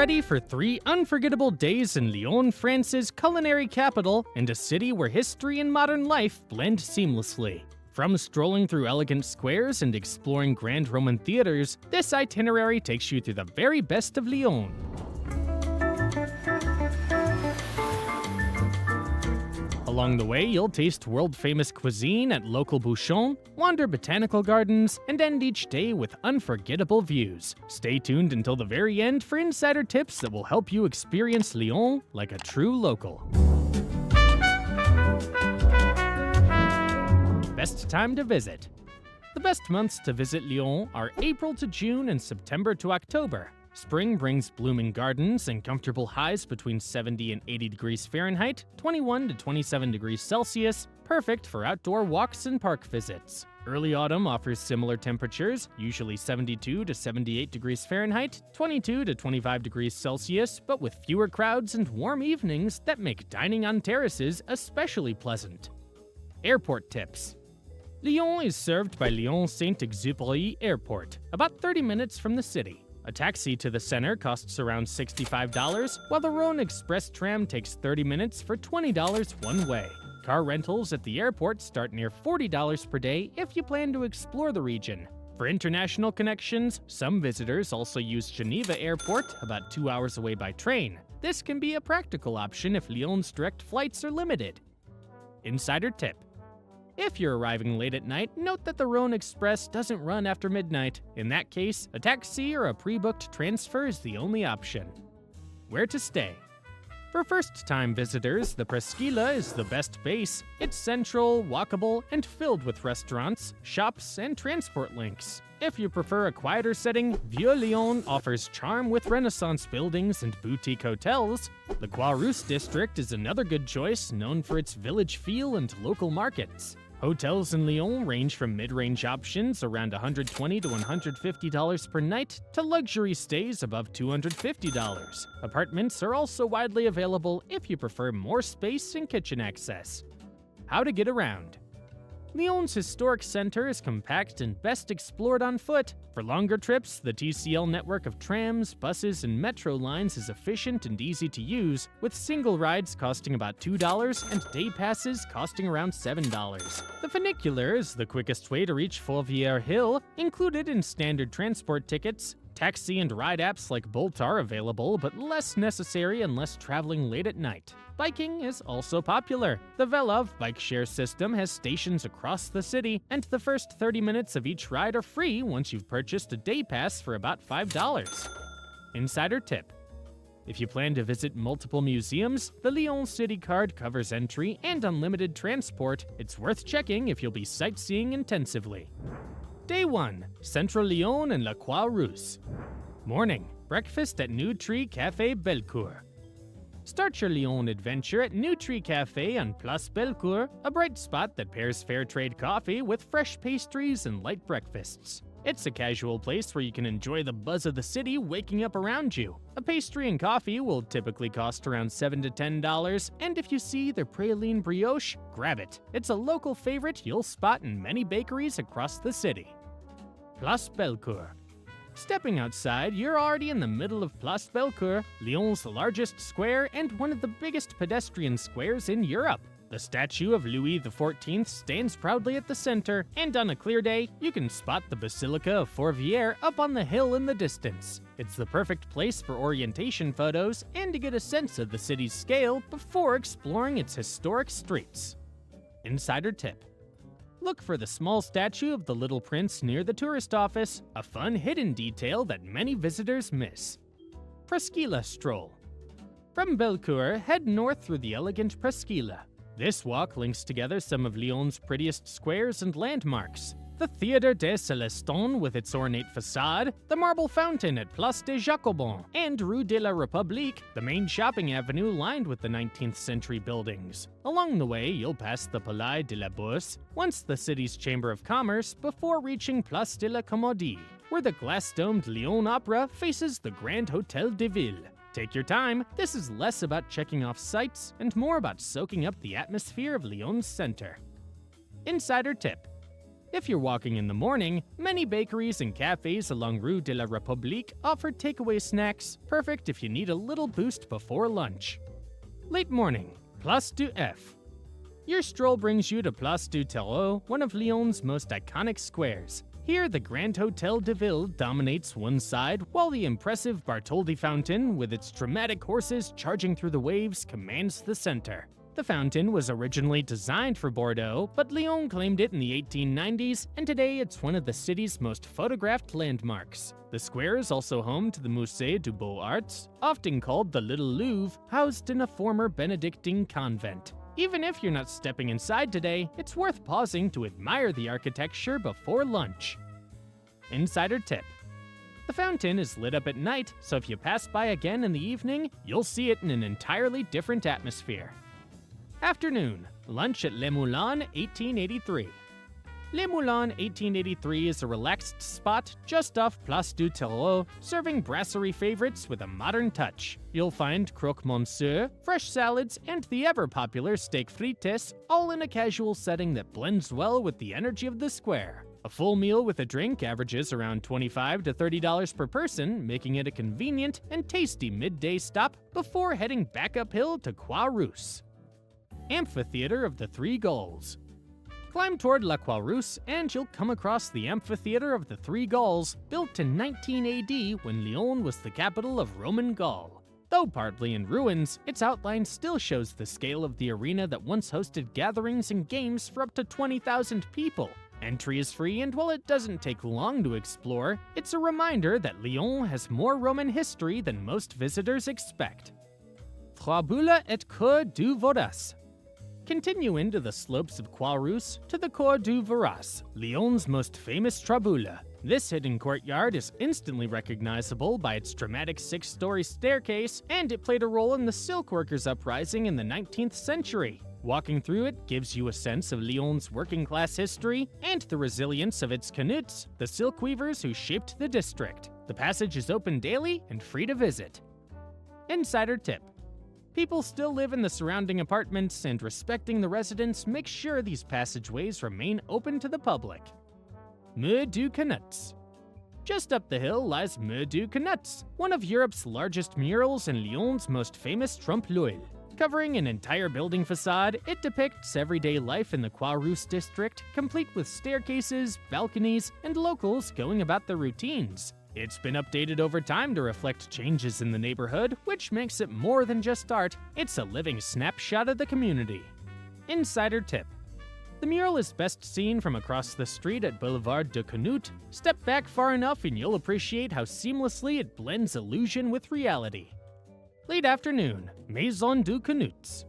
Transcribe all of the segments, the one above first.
ready for 3 unforgettable days in Lyon, France's culinary capital, and a city where history and modern life blend seamlessly. From strolling through elegant squares and exploring grand Roman theaters, this itinerary takes you through the very best of Lyon. Along the way, you'll taste world-famous cuisine at local bouchons, wander botanical gardens, and end each day with unforgettable views. Stay tuned until the very end for insider tips that will help you experience Lyon like a true local. Best time to visit. The best months to visit Lyon are April to June and September to October. Spring brings blooming gardens and comfortable highs between 70 and 80 degrees Fahrenheit, 21 to 27 degrees Celsius, perfect for outdoor walks and park visits. Early autumn offers similar temperatures, usually 72 to 78 degrees Fahrenheit, 22 to 25 degrees Celsius, but with fewer crowds and warm evenings that make dining on terraces especially pleasant. Airport tips. Lyon is served by Lyon-Saint-Exupéry Airport, about 30 minutes from the city. A taxi to the center costs around $65, while the Rhône Express tram takes 30 minutes for $20 one way. Car rentals at the airport start near $40 per day if you plan to explore the region. For international connections, some visitors also use Geneva Airport, about 2 hours away by train. This can be a practical option if Lyon's direct flights are limited. Insider tip. If you're arriving late at night, note that the Rhône Express doesn't run after midnight. In that case, a taxi or a pre-booked transfer is the only option. Where to stay? For first-time visitors, the Presqu'île is the best base. It's central, walkable, and filled with restaurants, shops, and transport links. If you prefer a quieter setting, Vieux Lyon offers charm with Renaissance buildings and boutique hotels. The Croix-Rousse district is another good choice, known for its village feel and local markets. Hotels in Lyon range from mid-range options around $120 to $150 per night to luxury stays above $250. Apartments are also widely available if you prefer more space and kitchen access. How to get around. Lyon's historic center is compact and best explored on foot. For longer trips, the TCL network of trams, buses, and metro lines is efficient and easy to use, with single rides costing about $2 and day passes costing around $7. The funicular is the quickest way to reach Fourvière Hill, included in standard transport tickets. Taxi and ride apps like Bolt are available, but less necessary unless traveling late at night. Biking is also popular. The Velov bike share system has stations across the city, and the first 30 minutes of each ride are free once you've purchased a day pass for about $5. Insider tip. If you plan to visit multiple museums, the Lyon City Card covers entry and unlimited transport. It's worth checking if you'll be sightseeing intensively. Day 1. Central Lyon and La Croix-Rousse. Morning. Breakfast at New Tree Café Bellecour. Start your Lyon adventure at New Tree Café on Place Bellecour, a bright spot that pairs fair trade coffee with fresh pastries and light breakfasts. It's a casual place where you can enjoy the buzz of the city waking up around you. A pastry and coffee will typically cost around $7 to $10, and if you see the praline brioche, grab it. It's a local favorite you'll spot in many bakeries across the city. Place Bellecour. Stepping outside, you're already in the middle of Place Bellecour, Lyon's largest square and one of the biggest pedestrian squares in Europe. The statue of Louis XIV stands proudly at the center, and on a clear day, you can spot the Basilica of Fourvière up on the hill in the distance. It's the perfect place for orientation photos and to get a sense of the city's scale before exploring its historic streets. Insider tip. Look for the small statue of the Little Prince near the tourist office, a fun hidden detail that many visitors miss. Presqu'île stroll. From Bellecour, head north through the elegant Presqu'île. This walk links together some of Lyon's prettiest squares and landmarks. The Théâtre des Célestins with its ornate facade, the marble fountain at Place des Jacobins, and Rue de la République, the main shopping avenue lined with the 19th century buildings. Along the way, you'll pass the Palais de la Bourse, once the city's Chamber of Commerce, before reaching Place de la Comédie, where the glass-domed Lyon Opera faces the Grand Hôtel de Ville. Take your time, this is less about checking off sights and more about soaking up the atmosphere of Lyon's center. Insider tip. If you're walking in the morning, many bakeries and cafes along Rue de la République offer takeaway snacks, perfect if you need a little boost before lunch. Late morning, Place du F. Your stroll brings you to Place du Terreau, one of Lyon's most iconic squares. Here, the Grand Hotel de Ville dominates one side, while the impressive Bartholdi Fountain, with its dramatic horses charging through the waves, commands the center. The fountain was originally designed for Bordeaux, but Lyon claimed it in the 1890s, and today it's one of the city's most photographed landmarks. The square is also home to the Musée du Beaux-Arts, often called the Little Louvre, housed in a former Benedictine convent. Even if you're not stepping inside today, it's worth pausing to admire the architecture before lunch. Insider tip. The fountain is lit up at night, so if you pass by again in the evening, you'll see it in an entirely different atmosphere. Afternoon, lunch at Les Moulins 1883. Les Moulins 1883 is a relaxed spot just off Place du Terreau, serving brasserie favorites with a modern touch. You'll find croque-monsieur, fresh salads, and the ever-popular steak frites, all in a casual setting that blends well with the energy of the square. A full meal with a drink averages around $25 to $30 per person, making it a convenient and tasty midday stop before heading back uphill to Croix-Rousse. Amphitheater of the Three Gauls. Climb toward La Croix-Rousse and you'll come across the Amphitheater of the Three Gauls, built in 19 AD when Lyon was the capital of Roman Gaul. Though partly in ruins, its outline still shows the scale of the arena that once hosted gatherings and games for up to 20,000 people. Entry is free, and while it doesn't take long to explore, it's a reminder that Lyon has more Roman history than most visitors expect. Traboules et Cours du Voras. Continue into the slopes of Croix-Rousse to the Cours du Voras, Lyon's most famous traboule. This hidden courtyard is instantly recognizable by its dramatic 6-story staircase, and it played a role in the silk workers' uprising in the 19th century. Walking through it gives you a sense of Lyon's working-class history and the resilience of its canuts, the silk weavers who shaped the district. The passage is open daily and free to visit. Insider tip. People still live in the surrounding apartments, and respecting the residents makes sure these passageways remain open to the public. Mur du Canuts. Just up the hill lies Mur du Canuts, one of Europe's largest murals and Lyon's most famous trompe-l'œil. Covering an entire building facade, it depicts everyday life in the Croix-Rousse district, complete with staircases, balconies, and locals going about their routines. It's been updated over time to reflect changes in the neighborhood, which makes it more than just art, it's a living snapshot of the community. Insider tip. The mural is best seen from across the street at Boulevard de Canute. Step back far enough and you'll appreciate how seamlessly it blends illusion with reality. Late afternoon, Maison du Canuts.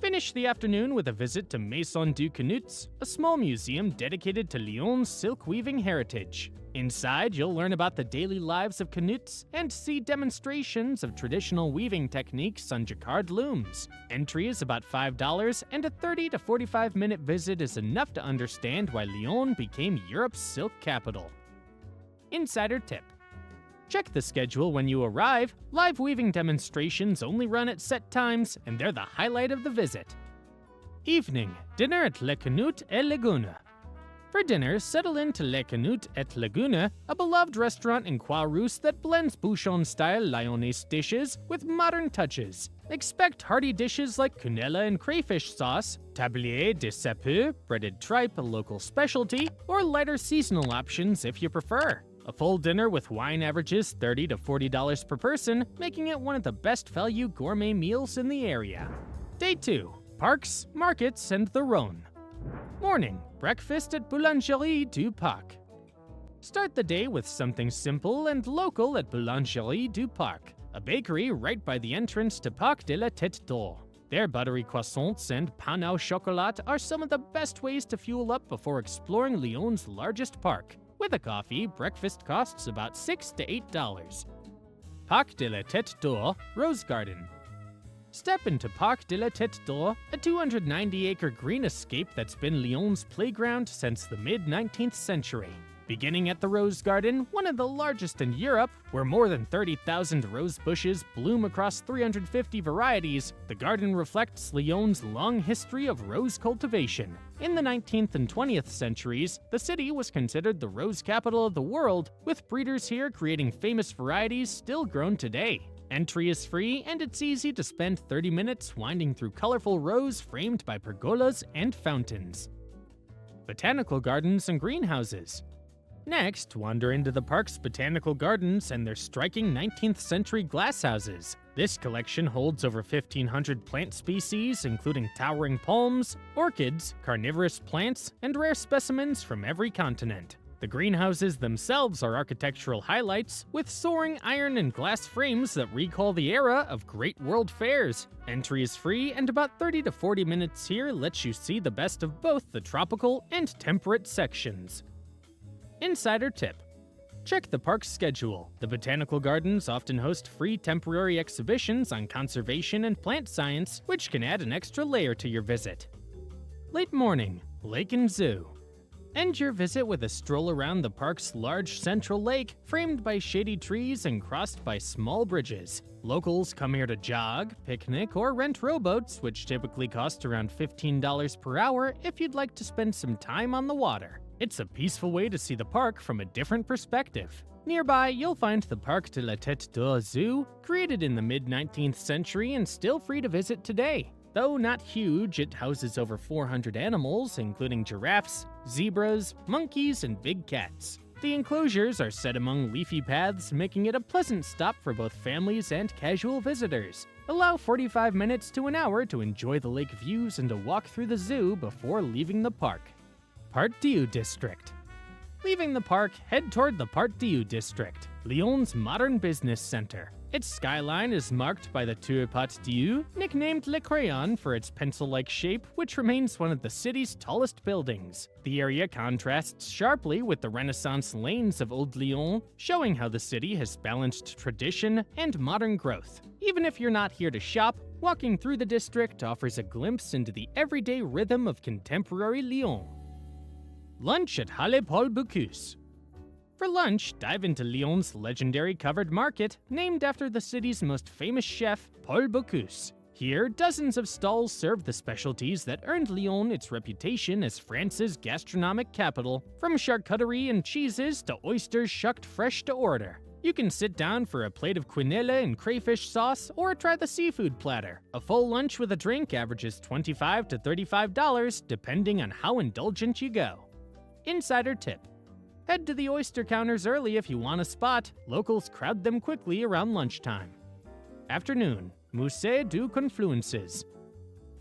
Finish the afternoon with a visit to Maison du Canuts, a small museum dedicated to Lyon's silk weaving heritage. Inside, you'll learn about the daily lives of Canuts and see demonstrations of traditional weaving techniques on jacquard looms. Entry is about $5, and a 30 to 45-minute visit is enough to understand why Lyon became Europe's silk capital. Insider tip. Check the schedule when you arrive. Live weaving demonstrations only run at set times, and they're the highlight of the visit. Evening, dinner at Le Canut et Lagune. For dinner, settle into Le Canut et Lagune, a beloved restaurant in Croix-Rousse that blends Bouchon-style Lyonnaise dishes with modern touches. Expect hearty dishes like quenelle and crayfish sauce, tablier de sapeur, breaded tripe, a local specialty, or lighter seasonal options if you prefer. A full dinner with wine averages $30 to $40 per person, making it one of the best value gourmet meals in the area. Day 2. Parks, markets, and the Rhône. Morning. Breakfast at Boulangerie du Parc. Start the day with something simple and local at Boulangerie du Parc, a bakery right by the entrance to Parc de la Tête d'Or. Their buttery croissants and pain au chocolat are some of the best ways to fuel up before exploring Lyon's largest park. With a coffee, breakfast costs about $6 to $8. Parc de la Tête d'Or, Rose Garden. Step into Parc de la Tête d'Or, a 290-acre green escape that's been Lyon's playground since the mid-19th century. Beginning at the Rose Garden, one of the largest in Europe, where more than 30,000 rose bushes bloom across 350 varieties, the garden reflects Lyon's long history of rose cultivation. In the 19th and 20th centuries, the city was considered the rose capital of the world, with breeders here creating famous varieties still grown today. Entry is free, and it's easy to spend 30 minutes winding through colorful rows framed by pergolas and fountains. Botanical gardens and greenhouses. Next, wander into the Parc's botanical gardens and their striking 19th century glasshouses. This collection holds over 1,500 plant species, including towering palms, orchids, carnivorous plants, and rare specimens from every continent. The greenhouses themselves are architectural highlights, with soaring iron and glass frames that recall the era of great world fairs. Entry is free, and about 30 to 40 minutes here lets you see the best of both the tropical and temperate sections. Insider tip. Check the park's schedule. The botanical gardens often host free temporary exhibitions on conservation and plant science, which can add an extra layer to your visit. Late morning, lake and zoo. End your visit with a stroll around the park's large central lake, framed by shady trees and crossed by small bridges. Locals come here to jog, picnic, or rent rowboats, which typically cost around $15 per hour if you'd like to spend some time on the water. It's a peaceful way to see the park from a different perspective. Nearby, you'll find the Parc de la Tête Zoo, created in the mid-19th century and still free to visit today. Though not huge, it houses over 400 animals, including giraffes, zebras, monkeys, and big cats. The enclosures are set among leafy paths, making it a pleasant stop for both families and casual visitors. Allow 45 minutes to an hour to enjoy the lake views and to walk through the zoo before leaving the park. Part Dieu District. Leaving the park, head toward the Part Dieu District, Lyon's modern business center. Its skyline is marked by the Tour Part Dieu, nicknamed Le Crayon for its pencil-like shape, which remains one of the city's tallest buildings. The area contrasts sharply with the Renaissance lanes of Old Lyon, showing how the city has balanced tradition and modern growth. Even if you're not here to shop, walking through the district offers a glimpse into the everyday rhythm of contemporary Lyon. Lunch at Halle Paul Bocuse. For lunch, dive into Lyon's legendary covered market, named after the city's most famous chef, Paul Bocuse. Here, dozens of stalls serve the specialties that earned Lyon its reputation as France's gastronomic capital, from charcuterie and cheeses to oysters shucked fresh to order. You can sit down for a plate of quenelle and crayfish sauce, or try the seafood platter. A full lunch with a drink averages $25 to $35, depending on how indulgent you go. Insider tip. Head to the oyster counters early if you want a spot. Locals crowd them quickly around lunchtime. Afternoon, Musée du Confluences.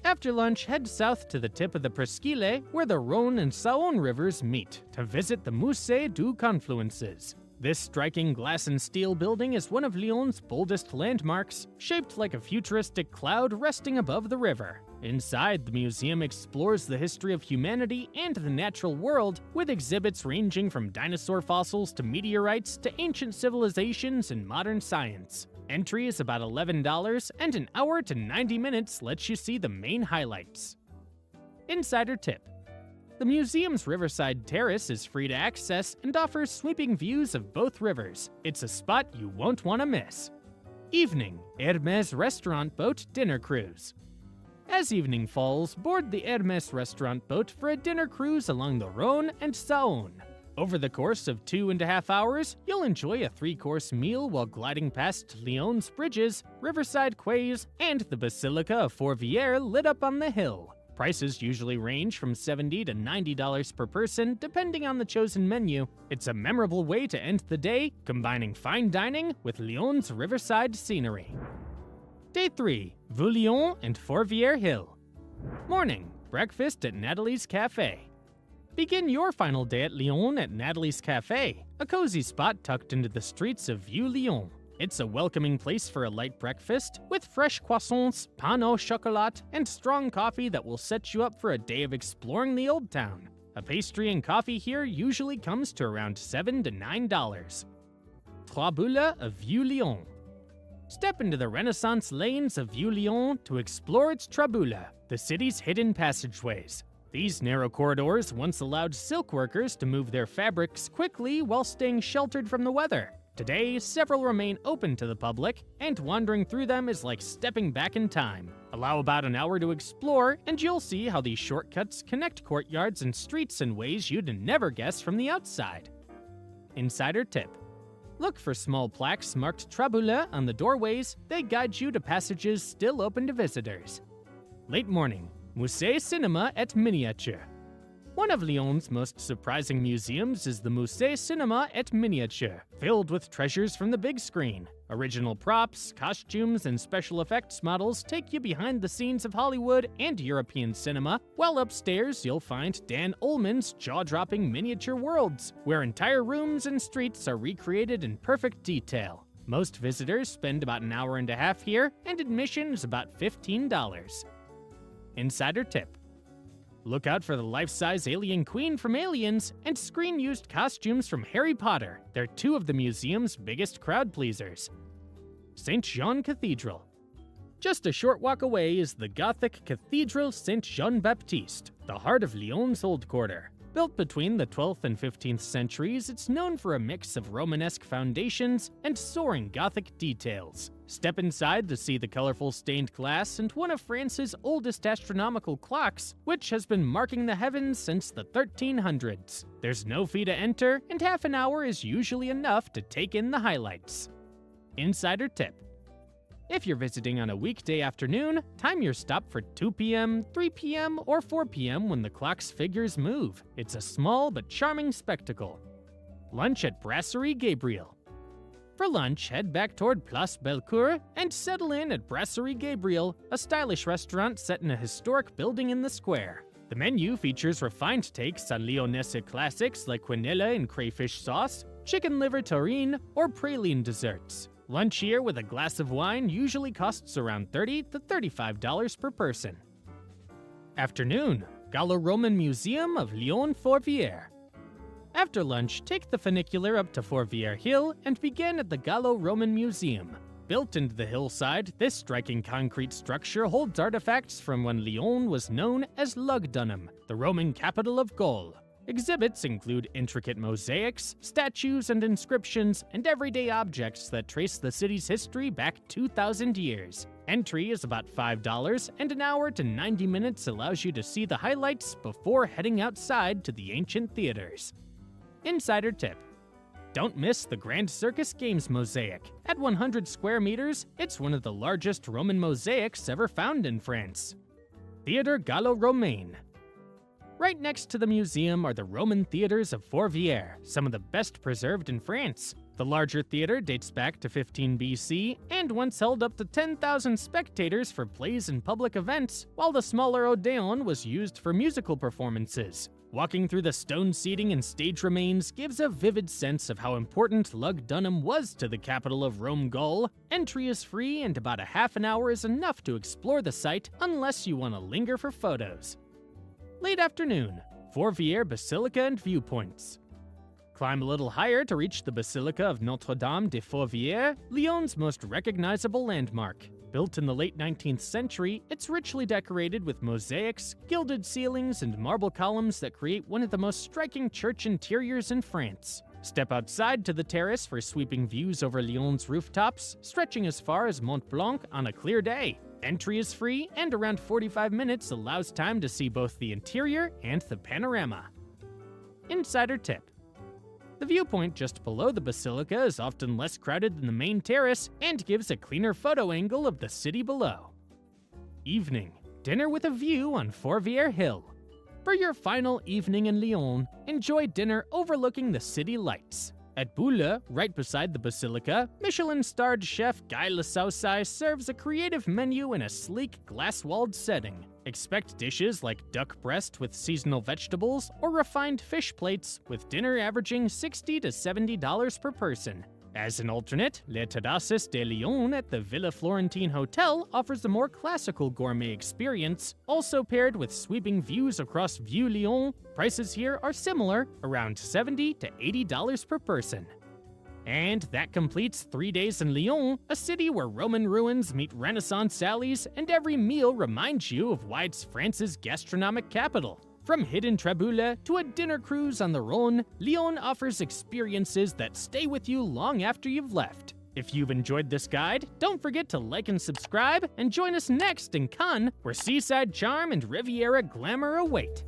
After lunch, head south to the tip of the Presqu'île, where the Rhône and Saône rivers meet, to visit the Musée du Confluences. This striking glass and steel building is one of Lyon's boldest landmarks, shaped like a futuristic cloud resting above the river. Inside, the museum explores the history of humanity and the natural world, with exhibits ranging from dinosaur fossils to meteorites to ancient civilizations and modern science. Entry is about $11, and an hour to 90 minutes lets you see the main highlights. Insider tip. The museum's riverside terrace is free to access and offers sweeping views of both rivers. It's a spot you won't want to miss. Evening, Hermès Restaurant Boat Dinner Cruise. As evening falls, board the Hermès Restaurant Boat for a dinner cruise along the Rhône and Saône. Over the course of 2.5 hours, you'll enjoy a 3-course meal while gliding past Lyon's bridges, riverside quays, and the Basilica of Fourvière lit up on the hill. Prices usually range from $70 to $90 per person, depending on the chosen menu. It's a memorable way to end the day, combining fine dining with Lyon's riverside scenery. Day 3, Vieux Lyon and Fourvière Hill. Morning, breakfast at Natalie's Café. Begin your final day at Lyon at Natalie's Café, a cozy spot tucked into the streets of Vieux Lyon. It's a welcoming place for a light breakfast, with fresh croissants, pain au chocolat, and strong coffee that will set you up for a day of exploring the Old Town. A pastry and coffee here usually comes to around $7 to $9. Traboules of Vieux Lyon. Step into the Renaissance lanes of Vieux Lyon to explore its traboules, the city's hidden passageways. These narrow corridors once allowed silk workers to move their fabrics quickly while staying sheltered from the weather. Today, several remain open to the public, and wandering through them is like stepping back in time. Allow about an hour to explore, and you'll see how these shortcuts connect courtyards and streets in ways you'd never guess from the outside. Insider tip: look for small plaques marked traboules on the doorways. They guide you to passages still open to visitors. Late morning, Musée Cinéma et Miniature. One of Lyon's most surprising museums is the Musée Cinéma et Miniature, filled with treasures from the big screen. Original props, costumes, and special effects models take you behind the scenes of Hollywood and European cinema, while upstairs you'll find Dan Ullman's jaw-dropping miniature worlds, where entire rooms and streets are recreated in perfect detail. Most visitors spend about an hour and a half here, and admission is about $15. Insider tip: look out for the life-size alien queen from Aliens and screen-used costumes from Harry Potter. They're two of the museum's biggest crowd pleasers. St. Jean Cathedral. Just a short walk away is the Gothic Cathedral St. Jean-Baptiste, the heart of Lyon's Old Quarter. Built between the 12th and 15th centuries, it's known for a mix of Romanesque foundations and soaring Gothic details. Step inside to see the colorful stained glass and one of France's oldest astronomical clocks, which has been marking the heavens since the 1300s. There's no fee to enter, and half an hour is usually enough to take in the highlights. Insider tip: if you're visiting on a weekday afternoon, time your stop for 2 p.m., 3 p.m., or 4 p.m. when the clock's figures move. It's a small but charming spectacle. Lunch at Brasserie Gabriel. For lunch, head back toward Place Bellecour and settle in at Brasserie Gabriel, a stylish restaurant set in a historic building in the square. The menu features refined takes on Lyonnaise classics like quenelle and crayfish sauce, chicken liver terrine, or praline desserts. Lunch here with a glass of wine usually costs around $30 to $35 per person. Afternoon, Gallo-Roman Museum of Lyon-Fourvière. After lunch, take the funicular up to Fourvière Hill and begin at the Gallo-Roman Museum. Built into the hillside, this striking concrete structure holds artifacts from when Lyon was known as Lugdunum, the Roman capital of Gaul. Exhibits include intricate mosaics, statues and inscriptions, and everyday objects that trace the city's history back 2,000 years. Entry is about $5, and an hour to 90 minutes allows you to see the highlights before heading outside to the ancient theaters. Insider tip: don't miss the Grand Circus Games mosaic. At 100 square meters, it's one of the largest Roman mosaics ever found in France. Theatre Gallo-Romain. Right next to the museum are the Roman theaters of Fourvière, some of the best preserved in France. The larger theater dates back to 15 BC and once held up to 10,000 spectators for plays and public events, while the smaller Odéon was used for musical performances. Walking through the stone seating and stage remains gives a vivid sense of how important Lugdunum was to the capital of Rome Gaul. Entry is free, and about a half an hour is enough to explore the site unless you want to linger for photos. Late afternoon, Fourvière Basilica and Viewpoints. Climb a little higher to reach the Basilica of Notre-Dame de Fourvière, Lyon's most recognizable landmark. Built in the late 19th century, it's richly decorated with mosaics, gilded ceilings, and marble columns that create one of the most striking church interiors in France. Step outside to the terrace for sweeping views over Lyon's rooftops, stretching as far as Mont Blanc on a clear day. Entry is free, and around 45 minutes allows time to see both the interior and the panorama. Insider tip: the viewpoint just below the basilica is often less crowded than the main terrace and gives a cleaner photo angle of the city below. Evening, dinner with a view on Fourvière Hill. For your final evening in Lyon, enjoy dinner overlooking the city lights. At Boule, right beside the basilica, Michelin-starred chef Guy Lesaussai serves a creative menu in a sleek, glass-walled setting. Expect dishes like duck breast with seasonal vegetables or refined fish plates, with dinner averaging $60 to $70 per person. As an alternate, Les Terrasses de Lyon at the Villa Florentine Hotel offers a more classical gourmet experience, also paired with sweeping views across Vieux Lyon. Prices here are similar, around $70 to $80 per person. And that completes 3 days in Lyon, a city where Roman ruins meet Renaissance alleys, and every meal reminds you of why it's France's gastronomic capital. From hidden traboules to a dinner cruise on the Rhône, Lyon offers experiences that stay with you long after you've left. If you've enjoyed this guide, don't forget to like and subscribe, and join us next in Cannes, where seaside charm and Riviera glamour await.